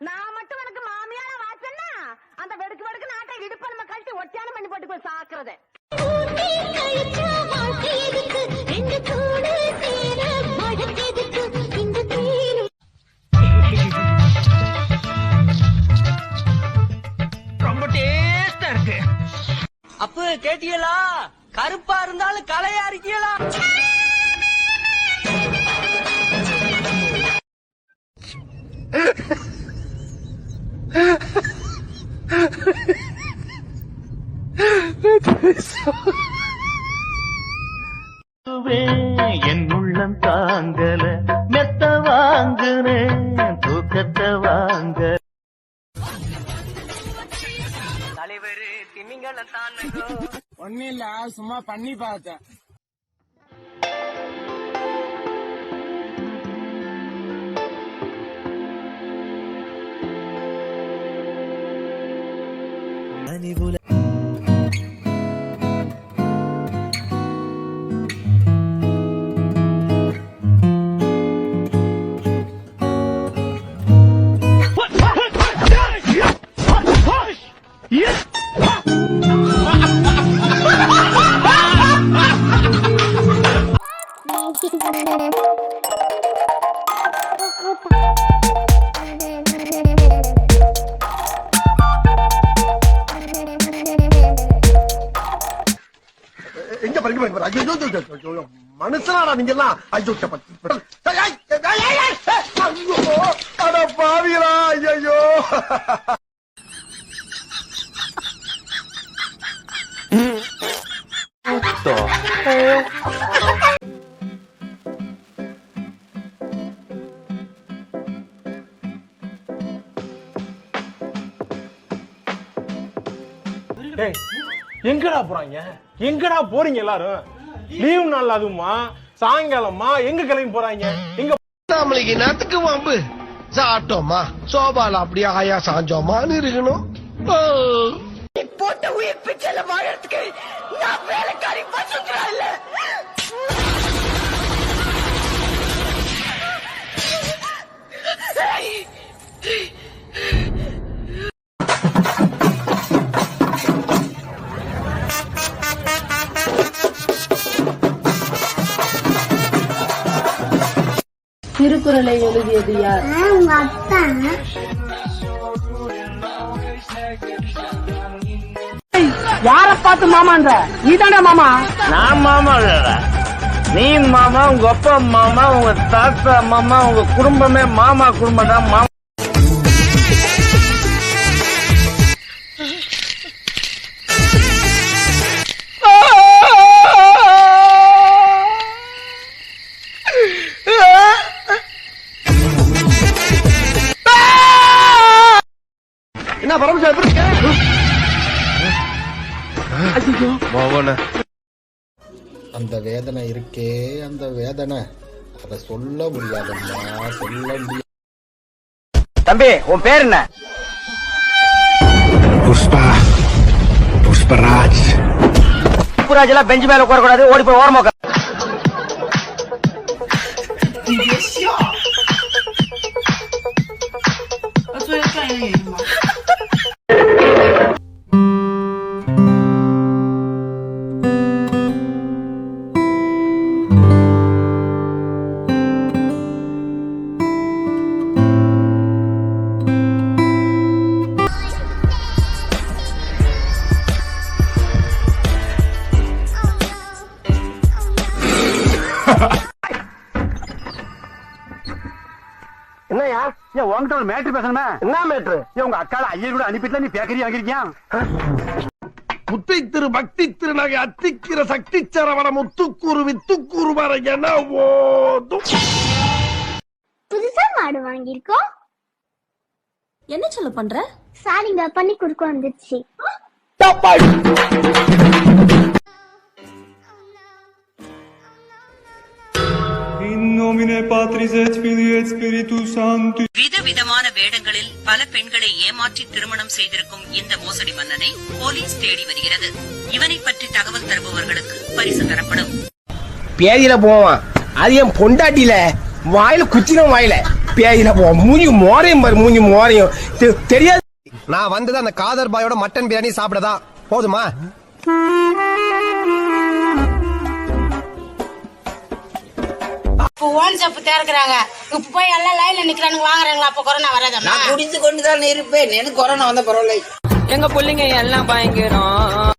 நான் மட்டும் எனக்கு மாமியார வாசன்னா அந்த வெடுக்கு வெடுக்கு நாட்டை இடுப்ப நம்ம கழட்டி ஒட்டியான பண்ணி போட்டு போய் சாக்குறத. ரொம்ப டேஸ்டா இருக்கு. அப்ப கேட்டீங்களா? கருப்பா இருந்தாலும் கலையா இருக்கீங்களா? என் உள்ளம் தாங்கல மெத்த வாங்குறேன் தூக்கத்தை வாங்க. தலைவரு திமிங்கல தான் ஒன்னும் இல்ல, சும்மா பண்ணி பார்த்தேன். எங்க படிக்க மனுஷனாடா நீங்க எல்லாம். ஐயோ அட பாவிகளா, ஐயோ. எங்கடா போறாங்க? எங்கடா போறீங்க எல்லாரும்? லீவ் நாள் அதுமா சாயங்காலமா எங்க கிளம்பி போறாங்க? எங்க நம்மளுக்கு நேரத்துக்கு வம்பு சாட்டோமா சோபால அப்படியே ஆயா சாஞ்சோமான்னு இருக்கணும். போட்ட உயிர் பிச்சைல வாழறதுக்கு நான் வேலைக்காரி பசுக்கிறான் இல்ல. திருக்குறளை எழுதியது யார்? உங்க அப்பா. யார பார்த்து மாமான்ற? நீதானே மாமா? நான் மாமா இல்லடா, நீ மாமா, உங்க அப்பா மாமா, உங்க தாத்தா மாமா, உங்க குடும்பமே மாமா குடும்பம் தான். மாமா என்ன பரமசா எப்படி அந்த வேதனை இருக்கே, அந்த வேதனை அதை சொல்ல முடியாதம்மா, சொல்ல முடியாது. தம்பி உன் பேர் என்ன? புஷ்பராஜ். புஷ்பராஜ் எல்லாம் பெஞ்ச் மேல உட்கார கூடாது, ஓடி போய் ஓரமா உட்காரு. என்னையா உங்ககிட்ட ஒரு மேட்ரு பேசணுமே. என்ன மேட்ரு? உங்க அக்கால ஐயர் கூட அனுப்பிட்டு நீ பேக்கரி வாங்கிருக்கியா? முத்தை திரு பக்தி திருநகை அத்திக்கிற சக்தி சரவண முத்துக்கூறு வித்துக்கூறு வர என ஓதும். புதுசா மாடு வாங்கியிருக்கோம். என்ன சொல்ல பண்ற? சாரிங்க, பண்ணி குறுக்க வந்துருச்சு. இன்னும் விதவிதமான வேடங்களில் பல பெண்களை ஏமாற்றி திருமணம் செய்திருக்கும் இந்த மோசடி மன்னனை போலீஸ் தேடி வருகிறது. இவனை பற்றி தகவல் தருபவர்களுக்கு பரிசு தரப்படும். பேதியில போவான், அது என் பொண்டாட்டியில வாயில குச்சின வாயில பேதியில போவான். மூஞ்சி மோரையும் பாரு, மூஞ்சி மோரையும் தெரியாது. நான் வந்தது அந்த காதர் பாயோட மட்டன் பிரியாணி சாப்பிடதான். போதுமா? தேர்க்கிறாங்க இப்ப போய் எல்லாம் லைன்ல நிக்கிறானுங்க வாங்குறாங்களா? அப்ப கொரோனா வராதா? நான் குடிச்சு கொண்டுதான் இருப்பேன். எனக்கு கொரோனா வந்த பரவாயில்லை. எங்க பிள்ளைங்க எல்லாம் பயங்கரம்.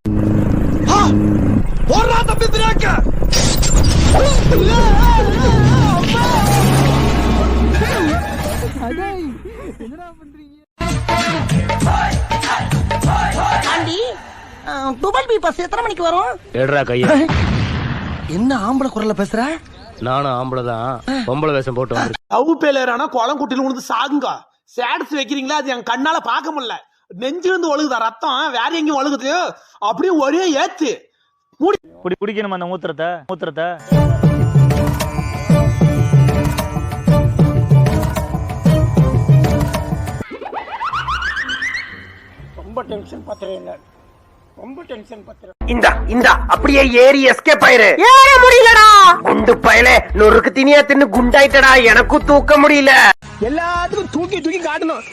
துபாய் பி பஸ் எத்தனை மணிக்கு வரும்? எடுறா கையா. என்ன ஆம்பளை குரல்ல பேசுற? நானும் ஆம்பளை தான், பொம்பளை வேஷம் போட்டு வந்து. அவு பேலரானா குளம் குட்டில உழுந்து சாகுங்க. சேட்ஸ் வைக்கிறீங்களா? அது என் கண்ணால பாக்க முடியல. நெஞ்சிலிருந்து ஒழுகுதா ரத்தம், வேற எங்கேயும் ஒழுகுது. அப்படியே ஒரே ஏத்து குடிக்கணும் அந்த மூத்திரத்தை. ரொம்ப டென்ஷன் பத்திரம். ரொம்ப டென்ஷன் பத்திரம். இந்த அப்படியே ஏறி எஸ்கேப் ஆயிரு. ஏற முடியலடா. குண்டு பயலே நொறுக்கு தினியா தின்னு குண்டாயிட்டடா. எனக்கும் தூக்க முடியல. எல்லாத்துக்கும் தூக்கி காட்டணும்.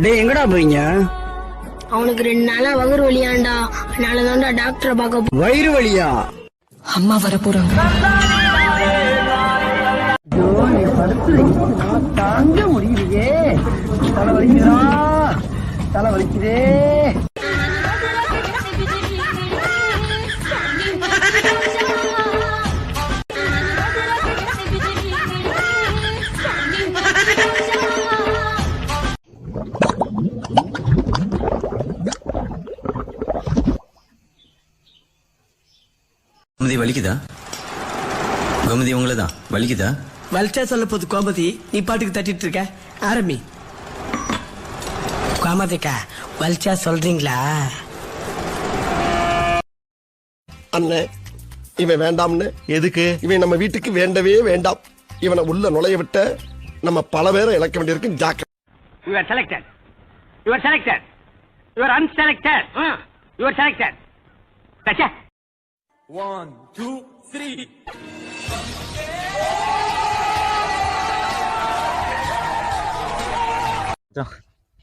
டேய் எங்கடா போறீங்க? அவனுக்கு 2 நாளா வயிறு வலியாண்டா, அதனாலதான்டா டாக்டரை பார்க்க. வயிறு வலியா? அம்மா வர போறாங்க. தாங்க முடியலையே. தலை வலிக்குதே. வலிக்குதா? கோமதி உங்களதான் வலிக்குதா? வலிச்சா சொல்ல போது கோமதி, நீ பாட்டுக்கு தட்டிட்டு இருக்க. ஆரம்பி. கோமதிக்கா வலிச்சா சொல்றீங்களா? அண்ணன் இவன் வேண்டாம்னு. எதுக்கு? இவன் நம்ம வீட்டுக்கு வேண்டவே வேண்டாம். இவனை உள்ள நுழைய விட்ட நம்ம பல பேரை இழக்க வேண்டியிருக்கு. ஜாக்கிரதை. You are selected. You are selected. You are unselected. You are selected. Gotcha. 1, 2, 3.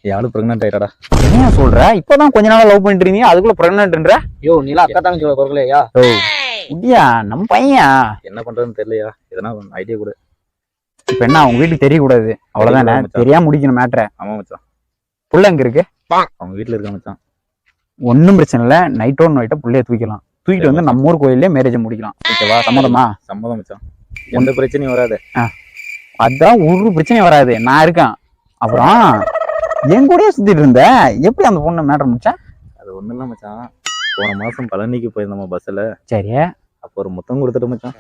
யாரும் பிரெக்னன்ட் ஆயிட்டாடா. என்ன சொல்ற? இப்பதான் கொஞ்ச நாளா லவ் பண்ணிட்டு இருந்தீங்க, அதுக்குள்ள பிரெக்னன்ட்ன்ற? யோ நீலா அக்கா தான் சொல்ல குறக்கலையா? ஓ இடியா நம்ம பையன். என்ன பண்றதுன்னு தெரியலையா? எதனா ஐடியா கொடு. இப்ப என்ன அவங்க வீட்டுக்கு தெரிய கூடாது அவ்வளவுதானே? தெரியாம முடிக்கணும் மேட்டரை. ஆமா மச்சான். புள்ள எங்க இருக்கு? அவங்க வீட்டுல இருக்க மச்சான். ஒன்னும் பிரச்சனை இல்ல. நைட்டை புள்ளைய தூக்கிட்டு வந்து நம்ம ஊர் கோயிலே மேரேஜ் முடிக்கலாம். ஓகேவா? சம்மதமா? சம்மதம் மச்சான். எந்த பிரச்சனையும் வராது. அதான் ஒரு பிரச்சனையும் வராது. நான் இருக்கேன். அப்புறம் என் கூடயே சுத்திட்டு இருந்த, எப்படி அந்த பொண்ணு மேட்டர் முடிச்சா? அது ஒண்ணும் இல்ல மச்சான். போன மாசம் பழனிக்கு போயிருந்தோம் பஸ்ல. சரி. அப்போ ஒரு முத்தம் கொடுத்துட்டு மச்சான்.